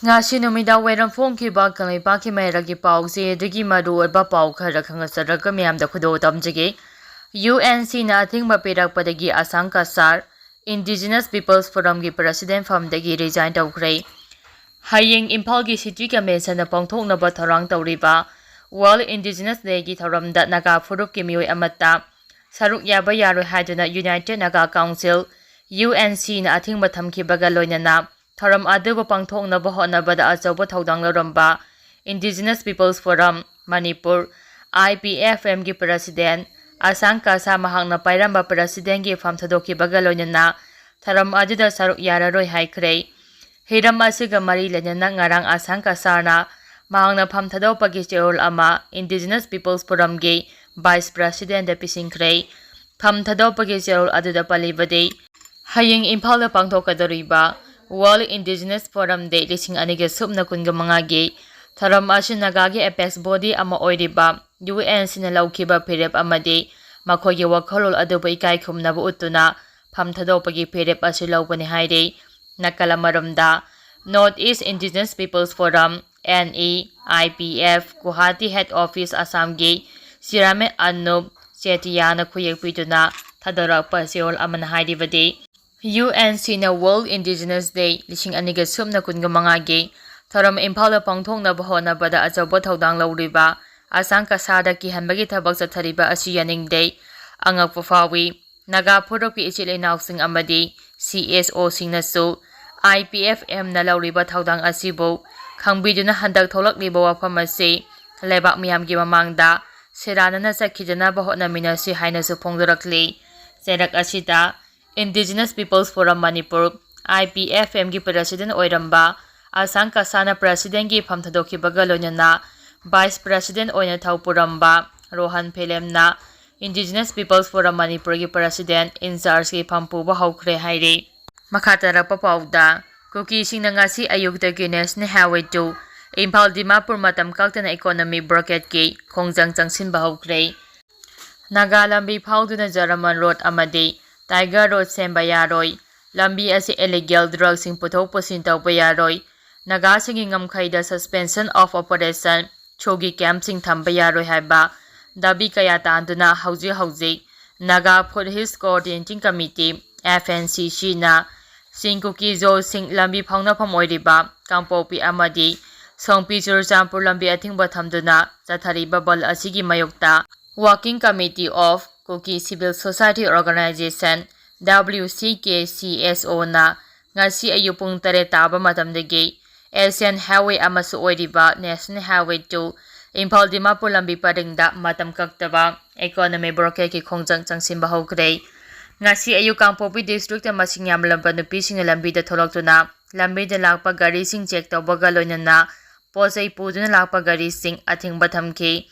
Ngasi numida wairam phongkhiba kangleipakhi mairagi pause adagi maruoiba pau khara khangasaraga miyamda khudo tamjage UNC na athingba pirakpadagi Asang Kasar Indigenous Peoples Forum gi President famdagi resign tawkhre hayeng Imphal gi city convention na pangthoknaba tharang tawriba World Indigenous Day gi thoramda Naga furup ki miyoi amata saruk yaba yaroi haiduna United Naga Council UNC na athingba thamkhibaga loinana Tharam aduba pangthoknaba hotnabada achauba thodang loramba Indigenous Peoples Forum Manipur IPFM gi President Asang Kasa mahangna pairamba President gi pham thadokibaga loinana tharam aduda saruk yararoi haikre hiram asiga mari lenana ngarang Asang Kasarna mahangna pham thadopagi cherol ama Indigenous Peoples Forum gi Vice President da phajinkhre pham thadopagi cherol aduda palibade hayeng Imphal da pangthokadoriba World Indigenous Forum Day lising anige subna kunga mga gi tharam asin Nagagi apex body ama oiriba UNC na laukiba phirep amadi makhogi wakholol aduba ikai khumnaba utuna pham thadopagi phirep asi laubani haire nakalamaramda North East Indigenous Peoples Forum NEIPF Guwahati Head Office Assam gi Sirame Anup Chetiana khuyek pituna thadarakpa siol amana hairibadi UNC na World Indigenous Day lising aniga subna kunga mga gi tharam Imphal pangthoknaba hotnabada achauba thodang lauriba Asang Kasada ki hanbagi thabak chathariba asi yaningde angakpa fawi Naga phurokki ichilenausing amadi CSO singnasu IPFM na lauriba thodang asibu khangbiduna handak tholakliba wafam asi lebak miyamgi mamangda seranana chakhijana hotnaminasi hainasu phongdorakli serak asita Indigenous Peoples Forum Manipur IPFM gi President oiramba Asang Kasana President gi pham thadokibaga loinana Vice President oina thawpuramba Rohan Phelemna Indigenous Peoples Forum Manipur gi President in charge gi phampuba haukhre haire makhatarapa pauda Kuki singna ngasi ayukdagi National Highway 2 Imphal Dimapur matam kaktana economy Blockade gi khongjang changsinba haukhre Naga lambi phauduna Jaraman Road amadi Tiger Road semba yaroi lambi asi illegal drugs sing puthok pusin tawpa yaroi Naga singi ngamkhaida suspension of operation chogi camp sing thamba yaroi haiba dabi kaya tanduna hauji Naga Foodhills Coordinating Committee FNCC na sing Kuki zo sing lambi phangna pham oiriba kangpopi amadi songpi Churchampur lambi athingba thamduna chathariba bal asigi mayokta Working Committee of Kuki Civil Society Organization WCKCSO na ngasi ayupung tare taba matamdagi Asian Highway amasu oiriba National Highway 2 Imphal Dimapur lambi paringda matam kaktaba economy Blockade ki khongjang changsinba haukhre ngasi ayu Kangpopi district masing yamlamba nupising lambi da tholaktuna lambi da lakpa gari sing check tawbaga loinana posai puduna lakpa gari sing athingba thamki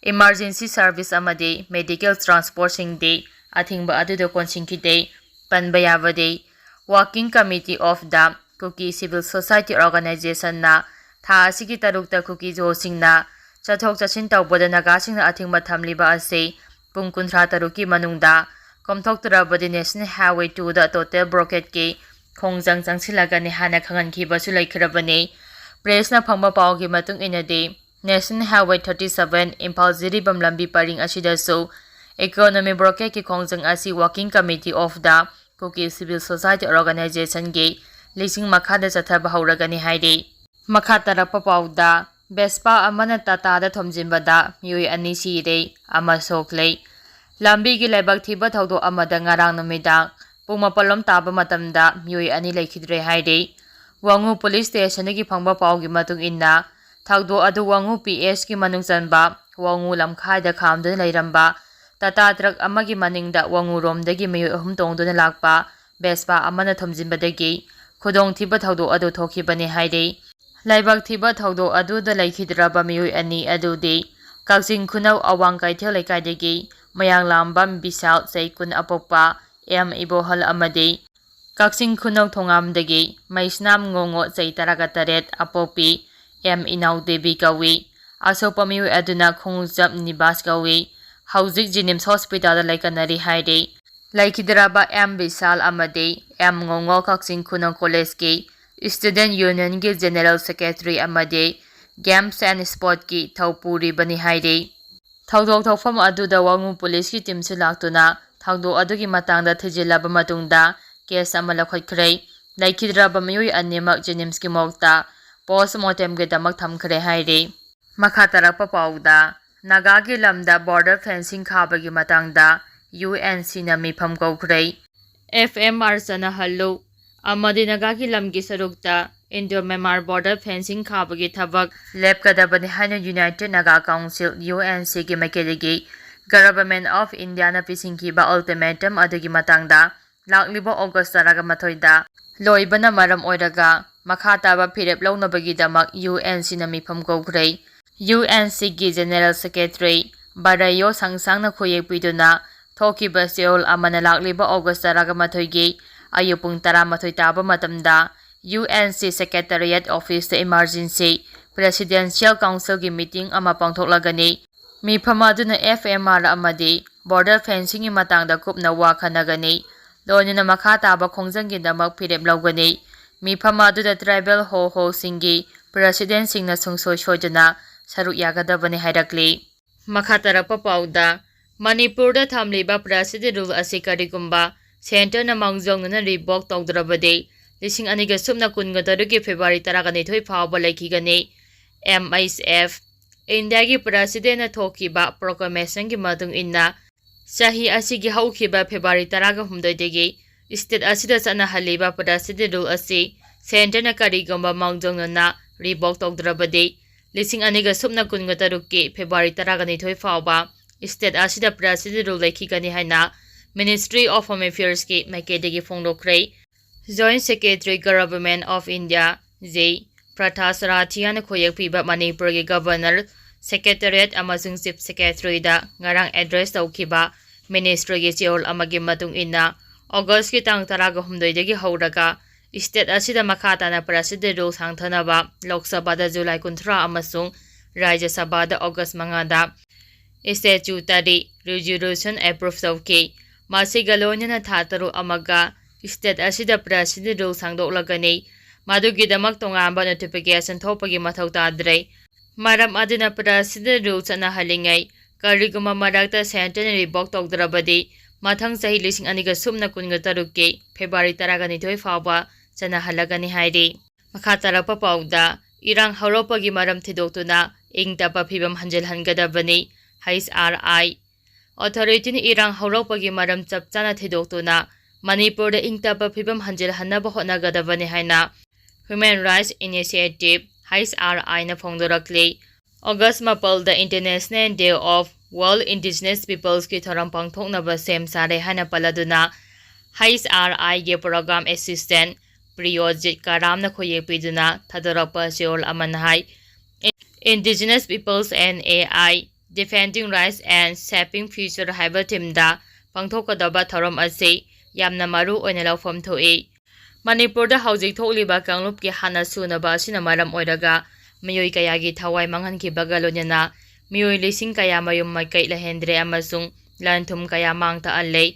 Emergency Service amadi Medical Transport sing day athingba aduda konsingki day panbayaba day Working Committee of the Kuki Civil Society Organization na tha asigi tarukta Kuki jo sing na chathok chachin tawbada Naga sing na athingba thamliba ase pung 13 ki manungda komthokturabadi National Highway 2 da total Blockade ki khongjang changsilaga ni hana khangankhiba su laikhrabani press na phangba paw gi matung inade National Highway 37 Imphal Jiribam lambi paring asidasu economy Blockade ki khongjang asi Working Committee of the Kuki Civil Society Organization gi lising makhada chathaba hauragani haide makhatarapa pauda Vespa amana Tata da thomjinbada miyoi ani sire ama soklei lambi gi lebak thiba thawdo amada ngarang numida puma palom taba matamda miyoi ani laikhidre haide Wangu Police Station gi phangba paw gi matung inna thagdo adu Wangu PS ki manung chanba Wangu lamkhai da khamda leiramba Tata truck amagi maningda Wangu romdagi miyoi ahum tongduna lakpa Vespa amana thomjinbadagi khudong thiba thawdo adu thokhibani haide laibak thiba thawdo adu da laikhidraba miyoi ani adudi Kachin khunau awang kaithel lekaidagi mayang lambam Bisal Chaikun apokpa Ibohal amadi Kachin khunau thongamdagi maisnam ngongo Chaitaraga 8 apopi Inau Devi kawi asopa miyoi aduna khongjap nibas kawi hauzik Jenims Hospital da laikanari haide laikhidraba Bisal amadi ngongo Kachin khunau college ki Student Union ki General Secretary amadi Games and Sport ki Thaupuri bani hairi. Thawdok thawfam aduda Wangu Police ki team su laktuna thawdok adugi matangda thijilaba matungda case ama lakhotkhre. Laikhidraba miyoi animak Jenims ki mokta postmortem ge damak thamkhre hairi. Makha tarakpa pauda Naga ki lamda border fencing khabagi matangda UNC na mifam kawkhre. FMR sana hallo amadi Naga ki lamgi sarukta Indo-Myanmar border fencing khabagi thabak lepkadabani haina United Naga Council UNC ki makeligi Government of India na pisingkiba ultimatum adugi matangda laklibo August taraga mathoida loibana maram oiraga makha taba phirep launabagi damak UNC na mifam kawkhre. UNC ki General Secretary Barayo Sangsangna khoyek piduna thokiba seol amana lakliba August taraga mathoigi ayupung taramathoi taba matamda UNC Secretariat Office the Emergency Presidential Council ki meeting ama pangthoklagani. Mifam aduna FMR amadi border fencing ki matangda kupna wa khanagani. Loinina makha taba khongjanggi damak phirep laugani. Mifam aduda tribal ho singi president singna sungsoi soidana saruk yagadabani hairakli. Makha tarakpa pauda Manipurda thamliba president rule asi karigumba center na mangjongna revoke tawdrabade lising aniga sumna kunga taruki February taragani thoi phawba laikhigani. MISF India ki president na thokiba proclamation ki matung inna sahi asigi haukiba February taraga humdoidegi state asida sana haliba president rule asi center na karigumba mangjongna revoke tawdrabade lising aniga sumna kunga taruki February taragani thoi phawba state asida president rule laikhigani haina Ministry of Home Affairs ki makedegi phongdokre. Joint Secretary Government of India J. Prathasarathia na khoyak piba Manipur ki Governor Secretariat amasung Chief Secretary da ngarang address tawkiba Ministry ki chiol amagi matung inna August ki tang taraga humdoidegi hauraga state asida makhata na president rule sangthanaba Lok Sabha da July 13 amasung Rajya Sabha da August mangada statutory resolution approved tawki. Masiga loina thataru amaga state asida president rule sangdoklagani madugidamak tongamba notification thopagi mathau tadre maram adina president rule chana halingai kariguma marakta center revoke tawdrabadi mathang sahi lising aniga sumna kunga taruki February taragani thoi phawba chana halagani hairi. Makha tarakpa pauda irang hauropagi maram thidoktuna ingtapa phibam hanjelhangadabani HRI Authority ni irang hauropagi maram chapchana thidoktuna Manipur da ingtapa phibam hanjelhanaba hotnagadabani haina Human Rights Initiative HRI na phongdorakli. August 10 the International Day of World Indigenous Peoples ki thoram pangthoknaba sem sare hana paladuna HRI ge program assistant Priyojit Karam na khoyek piduna thadorapa seol amanhai Indigenous Peoples and AI Defending Rights and Shaping Future haiba timda pangthokadaba thoram ase yamna maru oina lawfam thoi. Manipur da haujik thokliba kanglup ki hana sunaba asina maram oiraga miyoi kayagi thawai manghankibaga lonena miyoi lising kaya mayum maikai lahendre amasung lanthum kaya mangta allei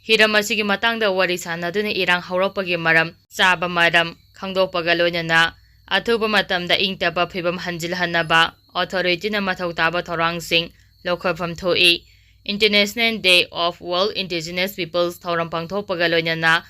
hiram asigi matangda wari sanaduna irang hauropagi maram chaba maram khangdokpaga lonena athuba matamda ingtaba phibam hanjilhanaba authority na mathau taba thorangsing lokhafam thoi. International Day of World Indigenous Peoples thoram pangthokpaga loinana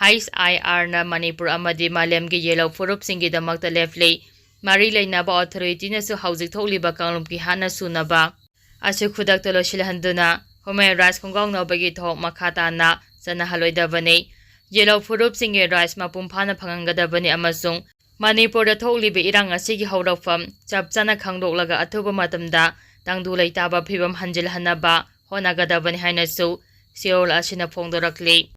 HIR na Manipur amadi malemgi yellow furup singi damakta leflei mari leinaba authority na su haujik thokliba kanglum ki hana sunaba asu khudak tolo shilhanduna Human Rights khongawngnabagi thok makhata na sana haloidabani yellow furup singi rights mapum phana phangangadabani amasung Manipur da thokliba irang asigi haurafam chapchana khangdoklaga athuba matamda tangdu leitaba phibam hanjilhanaba honagadabani haina su Seoul asina phongdorakli.